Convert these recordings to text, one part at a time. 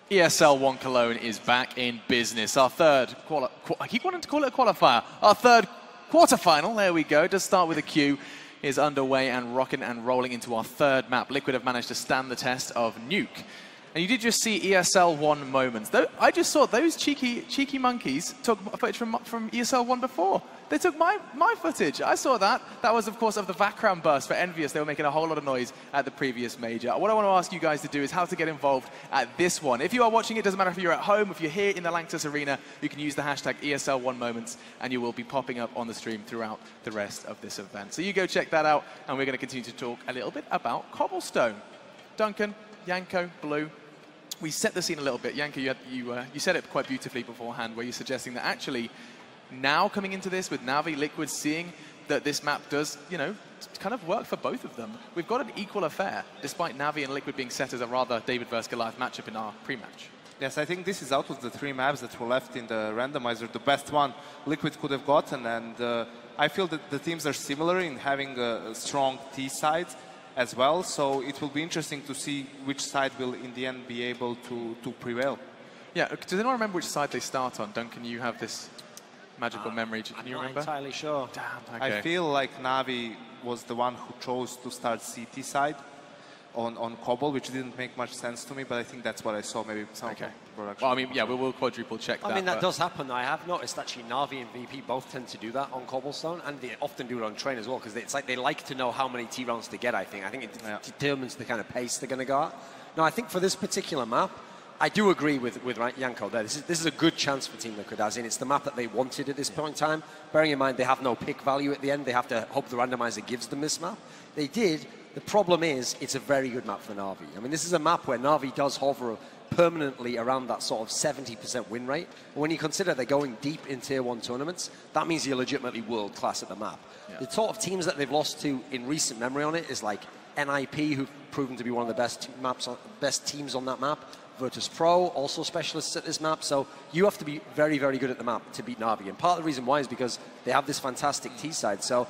ESL 1 Cologne is back in business. Our third, I keep wanting to call it a qualifier, our third quarterfinal, there we go, does start with a Q, is underway and rocking and rolling into our third map. Liquid have managed to stand the test of Nuke. And you did just see ESL 1 moments. I just saw those cheeky monkeys took footage from ESL 1 before. They took my footage. I saw that. That was, of course, of the background burst for Envious. They were making a whole lot of noise at the previous major. What I want to ask you guys to do is how to get involved at this one. If you are watching, it doesn't matter if you're at home, if you're here in the Lanxess Arena, you can use the hashtag ESL1moments, and you will be popping up on the stream throughout the rest of this event. So you go check that out, and we're going to continue to talk a little bit about Cobblestone. Duncan, Yanko, Blue. We set the scene a little bit. Yanko, you said it quite beautifully beforehand, where you're suggesting that actually now coming into this with NaVi, Liquid, seeing that this map does, you know, kind of work for both of them. We've got an equal affair, despite NaVi and Liquid being set as a rather David versus Goliath matchup in our pre-match. Yes, I think this is out of the 3 maps that were left in the randomizer, the best one Liquid could have gotten, and I feel that the teams are similar in having a strong T side as well, so it will be interesting to see which side will in the end be able to prevail. Yeah, does anyone remember which side they start on? Duncan, you have this magical memory. Can you remember? I'm not entirely sure. Damn, okay. I feel like NaVi was the one who chose to start CT side on Cobble, which didn't make much sense to me, but I think that's what I saw. Maybe some production. Well, I mean, yeah, we'll quadruple check that. I mean, that does happen. I have noticed actually NaVi and VP both tend to do that on Cobblestone, and they often do it on Train as well, because it's like they like to know how many T rounds to get, I think. I think it determines the kind of pace they're going to go at. Now, I think for this particular map, I do agree with Yanko there. This is a good chance for Team Liquid, as in it's the map that they wanted at this point in time. Bearing in mind they have no pick value at the end, they have to hope the randomizer gives them this map. They did. The problem is it's a very good map for NaVi. I mean, this is a map where NaVi does hover permanently around that sort of 70% win rate. And when you consider they're going deep in Tier 1 tournaments, that means you're legitimately world class at the map. Yeah. The sort of teams that they've lost to in recent memory on it is like NIP, who've proven to be one of the best teams on that map. Virtus Pro, also specialists at this map. So you have to be very, very good at the map to beat NaVi. And part of the reason why is because they have this fantastic T side. So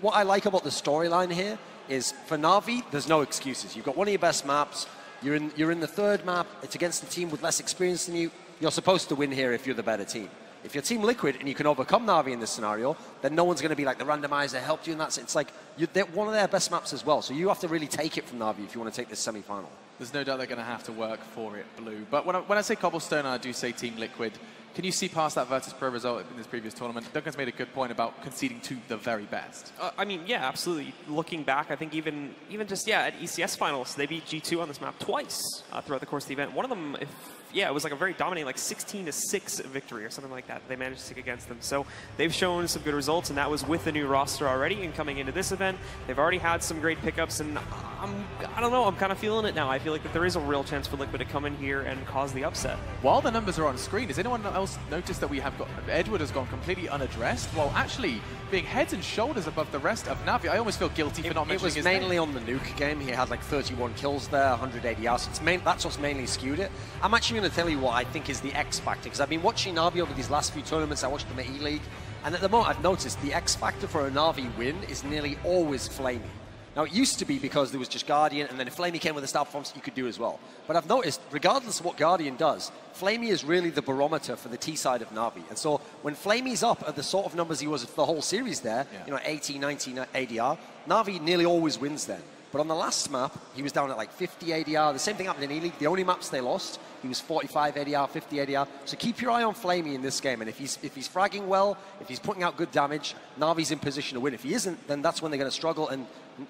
what I like about the storyline here is for NaVi, there's no excuses. You've got one of your best maps. You're in the third map. It's against a team with less experience than you. You're supposed to win here if you're the better team. If you're Team Liquid and you can overcome NaVi in this scenario, then no one's going to be like the randomizer helped you in that sense. It's like they're one of their best maps as well. So you have to really take it from NaVi if you want to take this semi-final. There's no doubt they're going to have to work for it, Blue. But when I say Cobblestone, I do say Team Liquid. Can you see past that Virtus.pro result in this previous tournament? Duncan's made a good point about conceding to the very best. I mean, yeah, absolutely. Looking back, I think even just, yeah, at ECS finals, they beat G2 on this map twice throughout the course of the event. One of them, it was like a very dominating, like 16-6 victory or something like that. They managed to stick against them. So they've shown some good results, and that was with the new roster already. And coming into this event, they've already had some great pickups, and I don't know, I'm kind of feeling it now. I feel like that there is a real chance for Liquid to come in here and cause the upset. While the numbers are on screen, does anyone else notice that we have got Edward has gone completely unaddressed, while actually being heads and shoulders above the rest of NaVi? I almost feel guilty for not mentioning his name. It was mainly on the Nuke game. He had like 31 kills there, 100 ADR. So that's what's mainly skewed it. I'm actually going to tell you what I think is the X factor, because I've been watching NaVi over these last few tournaments. I watched them at E-League, and at the moment I've noticed the X factor for a NaVi win is nearly always Flamey. Now, it used to be because there was just Guardian, and then if Flamey came with a star performance, you could do as well. But I've noticed, regardless of what Guardian does, Flamey is really the barometer for the T side of NaVi. And so when Flamey's up at the sort of numbers he was for the whole series there, 80, 90 ADR, NaVi nearly always wins then. But on the last map, he was down at like 50 ADR. The same thing happened in E-League. The only maps they lost, he was 45 ADR, 50 ADR. So keep your eye on Flamey in this game. And if he's fragging well, if he's putting out good damage, NaVi's in position to win. If he isn't, then that's when they're going to struggle. And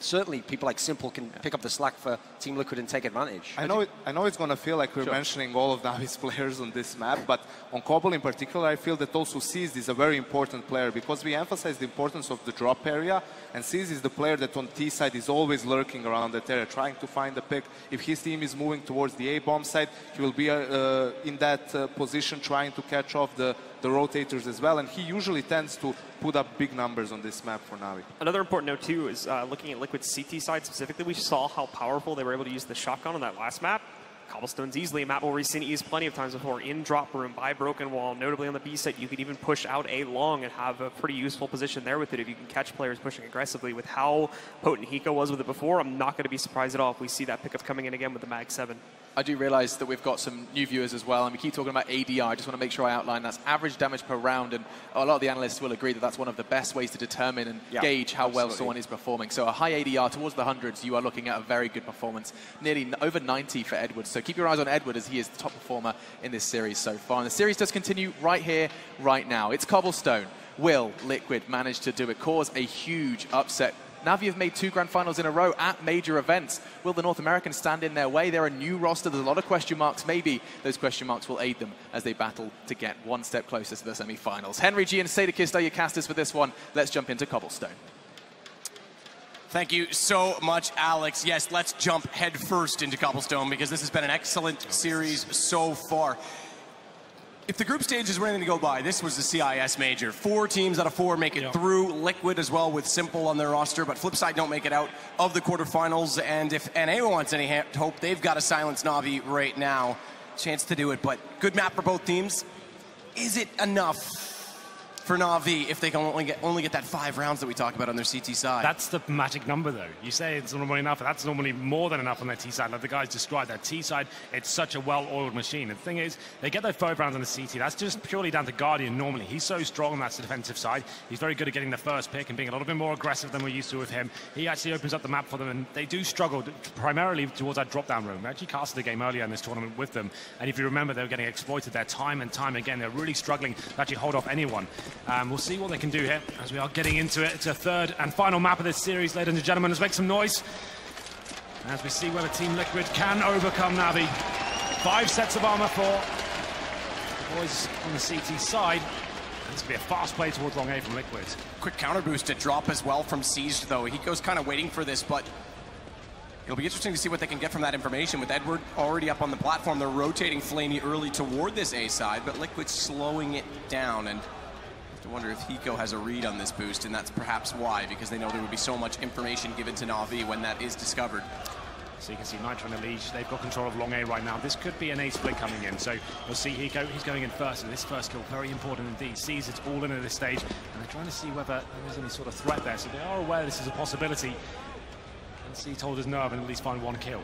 certainly people like Simple can pick up the slack for Team Liquid and take advantage. I know it's going to feel like we're mentioning all of NaVi's players on this map, but on Cobble in particular, I feel that also Seized is a very important player, because we emphasize the importance of the drop area, and Seized is the player that on T side is always lurking around that area, trying to find a pick. If his team is moving towards the A-bomb side, he will be in that position trying to catch off the rotators as well, and he usually tends to put up big numbers on this map for NaVi. Another important note too is looking at Liquid's CT side specifically, we saw how powerful they were able to use the shotgun on that last map. Cobblestone's easily a map where we've seen it used plenty of times before in drop room by Broken Wall. Notably on the B side, you could even push out A long and have a pretty useful position there with it if you can catch players pushing aggressively. With how potent Hiko was with it before, I'm not going to be surprised at all if we see that pickup coming in again with the Mag 7. I do realize that we've got some new viewers as well, and we keep talking about ADR. I just want to make sure I outline that's average damage per round, and a lot of the analysts will agree that that's one of the best ways to determine and gauge how well someone is performing. So a high ADR towards the hundreds, you are looking at a very good performance, nearly over 90 for Edward. So keep your eyes on Edward, as he is the top performer in this series so far. And the series does continue right here, right now. It's Cobblestone. Will Liquid manage to do it, cause a huge upset? NaVi have made 2 grand finals in a row at major events. Will the North Americans stand in their way? They're a new roster. There's a lot of question marks. Maybe those question marks will aid them as they battle to get one step closer to the semi-finals. Henry G and Sadakist are your casters for this one. Let's jump into Cobblestone. Thank you so much, Alex. Yes, let's jump head first into Cobblestone, because this has been an excellent series so far. If the group stage is anything to go by, this was the CIS major. 4 teams out of 4 make it through. Liquid as well with Simple on their roster, but Flipside don't make it out of the quarterfinals. And if NA wants any hope, they've got to silence NaVi right now. Chance to do it, but good map for both teams. Is it enough for NaVi if they can only get that 5 rounds that we talk about on their CT side? That's the magic number, though. You say it's normally enough, but that's normally more than enough on their T side. Like the guys described, their T side, it's such a well-oiled machine. And the thing is, they get their 5 rounds on the CT. That's just purely down to Guardian normally. He's so strong on that defensive side. He's very good at getting the first pick and being a little bit more aggressive than we're used to with him. He actually opens up the map for them, and they do struggle primarily towards that drop-down room. We actually casted a game earlier in this tournament with them, and if you remember, they were getting exploited there time and time again. They're really struggling to actually hold off anyone. We'll see what they can do here as we are getting into it. It's a 3rd and final map of this series, ladies and gentlemen. Let's make some noise as we see whether Team Liquid can overcome NaVi. 5 sets of armor for the boys on the CT side. This will be a fast play towards long A from Liquid. Quick counter boost to drop as well from Seized, though. Hiko's kind of waiting for this, but it'll be interesting to see what they can get from that information. With Edward already up on the platform, they're rotating Flamey early toward this A side, but Liquid slowing it down. And I wonder if Hiko has a read on this boost, and that's perhaps why, because they know there would be so much information given to NaVi when that is discovered. So you can see Nitro and Elige, they've got control of long A right now. This could be an A split coming in. So you'll see Hiko, he's going in first, and this first kill, very important indeed. Sees it's all in at this stage, and they're trying to see whether there's any sort of threat there. So they are aware this is a possibility. And see told his nerve and at least find 1 kill.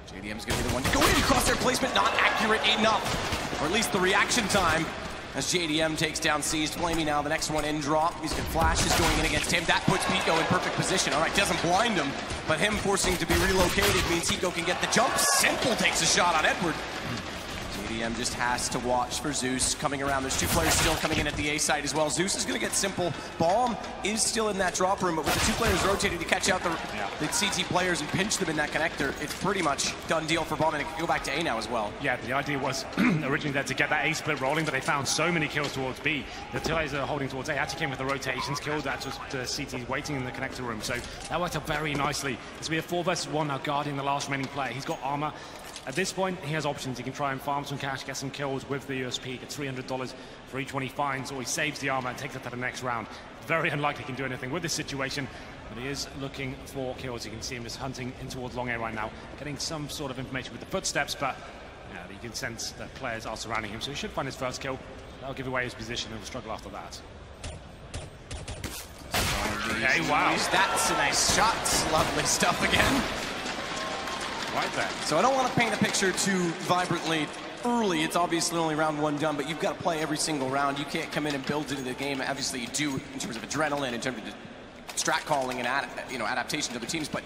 JDM's going to be the one to go in across their placement, not accurate enough. Or at least the reaction time as JDM takes down Seized. Flamey now, the next one in drop. He's got flashes going in against him. That puts Pico in perfect position. All right, doesn't blind him, but him forcing to be relocated means Hiko can get the jump. Simple takes a shot on Edward. JDM just has to watch for Zeus coming around. There's two players still coming in at the A side as well. Zeus is going to get Simple. Bomb is still in that drop room, but with the two players rotating to catch out the CT players and pinch them in that connector, it's pretty much done deal for Bomb, and it can go back to A now as well. Yeah, the idea was originally there to get that A split rolling, but they found so many kills towards B. The players that are holding towards A actually came with the rotations kills. That was the CT waiting in the connector room, so that worked out very nicely. It's going to be a 4 versus 1 now, guarding the last remaining player. He's got armor. At this point, he has options. He can try and farm some cash, get some kills with the USP, get $300 for each one he finds, or he saves the armor and takes it to the next round. Very unlikely he can do anything with this situation, but he is looking for kills. You can see him just hunting in towards long A right now, getting some sort of information with the footsteps, but you can sense that players are surrounding him, so he should find his first kill. That'll give away his position and he'll struggle after that. Okay, wow. That's a nice shot. Lovely stuff again. Right there. So I don't want to paint a picture too vibrantly early. It's obviously only round 1 done, but you've got to play every single round. You can't come in and build into the game. Obviously you do in terms of adrenaline, in terms of strat calling and adaptation to the teams, but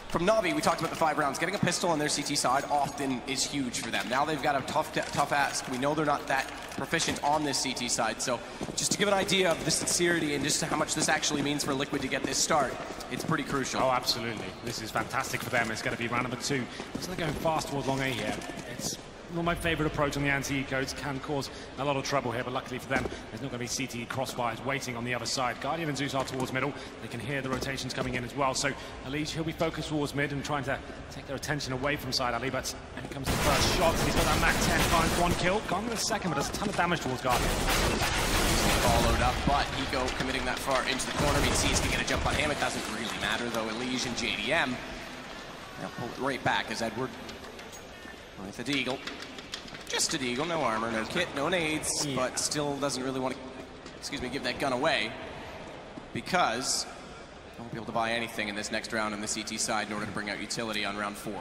from NaVi, we talked about the 5 rounds. Getting a pistol on their CT side often is huge for them. Now they've got a tough ask. We know they're not that proficient on this CT side, so just to give an idea of the sincerity and just how much this actually means for Liquid to get this start, it's pretty crucial. Oh, absolutely. This is fantastic for them. It's going to be round number 2. So they're going fast towards long A here. It's not my favorite approach on the anti-codes, can cause a lot of trouble here, but luckily for them, there's not going to be CT crossfires waiting on the other side. Guardian and Zeus are towards middle. They can hear the rotations coming in as well, so Alish, he'll be focused towards mid and trying to take their attention away from side Ali, but here comes the first shot. He's got that Mac 10, finds 1 kill. Gone with a second, but does a ton of damage towards Guardian. Followed up, but Hiko committing that far into the corner means he's going to get a jump on him. It doesn't really matter, though. Alish and JDM now pull it right back as Edward with a deagle. Just a deagle, no armor, no kit, no nades, but still doesn't really want to, give that gun away because he won't be able to buy anything in this next round on the CT side in order to bring out utility on round 4.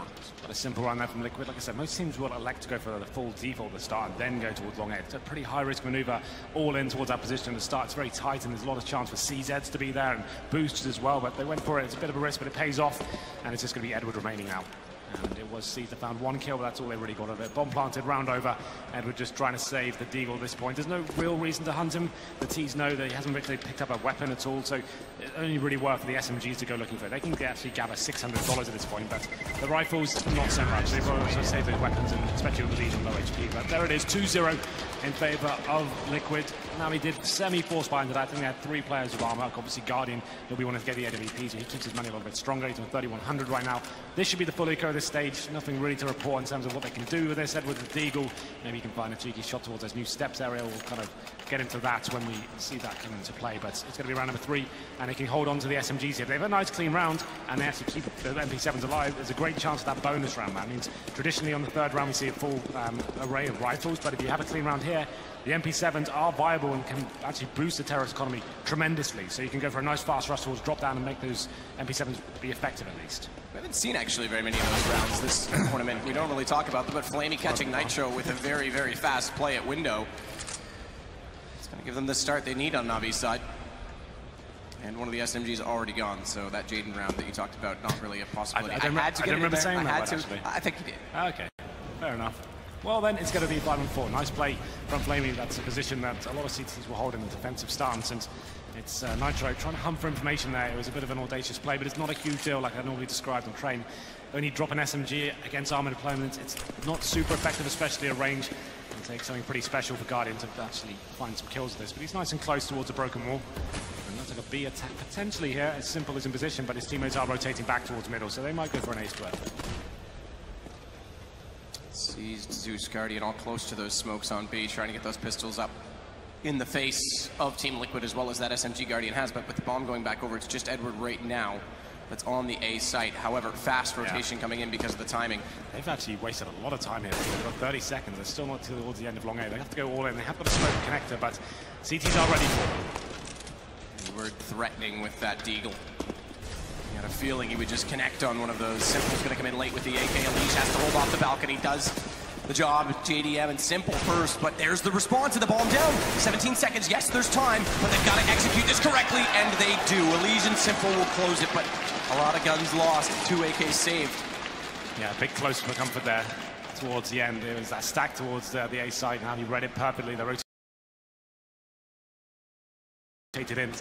But a simple run there from Liquid. Like I said, most teams will elect to go for the full default at the start and then go towards long A. It's a pretty high-risk maneuver all in towards that position at the start. It's very tight and there's a lot of chance for CZs to be there and boosts as well, but they went for it. It's a bit of a risk, but it pays off, and it's just going to be Edward remaining now. And it was Seed that found 1 kill, but that's all they really got of it. Bomb planted, round over. Edward just trying to save the deagle at this point. There's no real reason to hunt him. The T's know that he hasn't really picked up a weapon at all, so it only really worked for the SMGs to go looking for it. They can actually gather $600 at this point, but the rifles, not so much. They've got to save those weapons, and especially with the lead on low HP. But there it is, 2-0 in favor of Liquid. Now he did semi-force buy into that. I think they had 3 players with armor. Obviously, Guardian, he'll be wanting to get the AWP, so he keeps his money a little bit stronger. He's on 3,100 right now. This should be the full eco of this stage. Nothing really to report in terms of what they can do with this. Edward the deagle, maybe you can find a cheeky shot towards those new steps area. We'll kind of get into that when we see that come into play, but it's going to be round number 3, and they can hold on to the SMGs here. They have a nice clean round, and they actually keep the MP7s alive. There's a great chance of that bonus round. That means traditionally on the 3rd round we see a full array of rifles, but if you have a clean round here, the MP7s are viable and can actually boost the terrorist economy tremendously. So you can go for a nice fast rush towards drop down and make those MP7s be effective at least. We haven't seen actually very many of those rounds this tournament. We don't really talk about them, but Flamey catching Nitro with a very, very fast play at window. It's going to give them the start they need on NaVi's side. And one of the SMGs already gone, so that Jaden round that you talked about, not really a possibility. I don't remember saying that, actually. I think you did. Okay, fair enough. Well, then it's going to be 5-4. Nice play from Flamey. That's a position that a lot of CTs will hold in the defensive stance, and it's Nitro trying to hunt for information there. It was a bit of an audacious play, but it's not a huge deal like I normally described on train. Only drop an SMG against armored opponents. It's not super effective, especially at range. It'll take something pretty special for Guardian to actually find some kills with this, but he's nice and close towards the broken wall. And that's like a B attack potentially here, as Simple is in position, but his teammates are rotating back towards middle, so they might go for an A square. Seized Zeus Guardian all close to those smokes on B, trying to get those pistols up in the face of Team Liquid as well as that SMG Guardian has, but with the bomb going back over, it's just Edward right now that's on the A site. However, fast rotation coming in because of the timing. They've actually wasted a lot of time here. They've got 30 seconds. They're still not towards the end of long A. They have to go all in. They have got a smoke connector, but CTs are ready for them. Edward threatening with that deagle. He had a feeling he would just connect on one of those. Simple's going to come in late with the AK. Alish has to hold off the balcony. Does the job. JDM and Simple first, but there's the response to the bomb down. 17 seconds, yes, there's time, but they've got to execute this correctly, and they do. Elysian Simple will close it, but a lot of guns lost, 2 AKs saved. Yeah, a bit close for comfort there towards the end. It was that stack towards the A side, and he read it perfectly. They rotated in.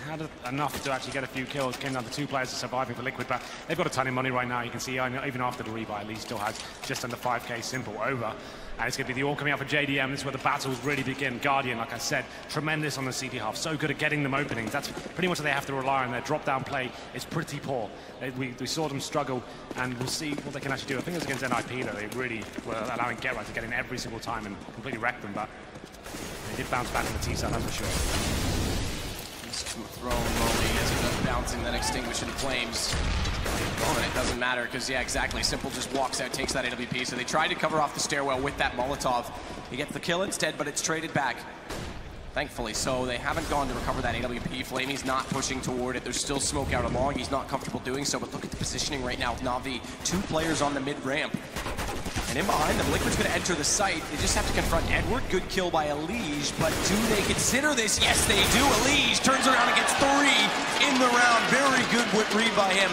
Had enough to actually get a few kills. Came down to 2 players surviving for Liquid, but they've got a ton of money right now. You can see even after the rebuy, Lee still has just under 5k Simple over. And it's going to be the all coming out for JDM. This is where the battles really begin. Guardian, like I said, tremendous on the CT half. So good at getting them openings. That's pretty much what they have to rely on. Their drop-down play is pretty poor. We saw them struggle, and we'll see what they can actually do. I think it was against NIP that they really were allowing Get Right to get in every single time and completely wreck them, but they did bounce back on the T-side, that's for sure. Thrown Molly as he does bouncing, then extinguishing flames. Oh, and it doesn't matter because, yeah, exactly. Simple just walks out, takes that AWP. So they tried to cover off the stairwell with that Molotov. He gets the kill instead, but it's traded back. Thankfully, so they haven't gone to recover that AWP. Flamey's not pushing toward it. There's still smoke out along. He's not comfortable doing so, but look at the positioning right now with NaVi. 2 players on the mid-ramp. And in behind them, Liquid's going to enter the site. They just have to confront Edward. Good kill by Elige, but do they consider this? Yes, they do. Elige turns around and gets 3 in the round. Very good read by him.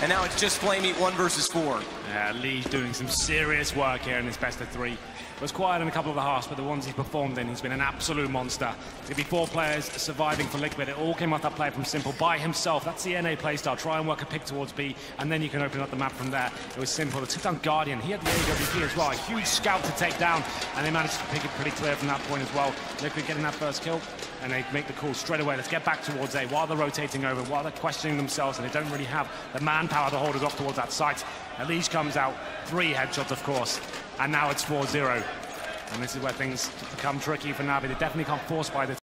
And now it's just Flamey 1 versus 4. Yeah, Lee's doing some serious work here in this best of 3. Was quiet in a couple of the halves, but the ones he's performed in, he's been an absolute monster. It's going to be 4 players surviving for Liquid. It all came off that play from Simple by himself. That's the NA playstyle. Try and work a pick towards B, and then you can open up the map from there. It was Simple. They took down Guardian. He had the AWP as well. A huge scout to take down, and they managed to pick it pretty clear from that point as well. Liquid getting that first kill, and they make the call straight away. Let's get back towards A while they're rotating over, while they're questioning themselves, and they don't really have the manpower to hold it off towards that site. Elige comes out, 3 headshots, of course, and now it's 4-0. And this is where things become tricky for NaVi. They definitely can't force by the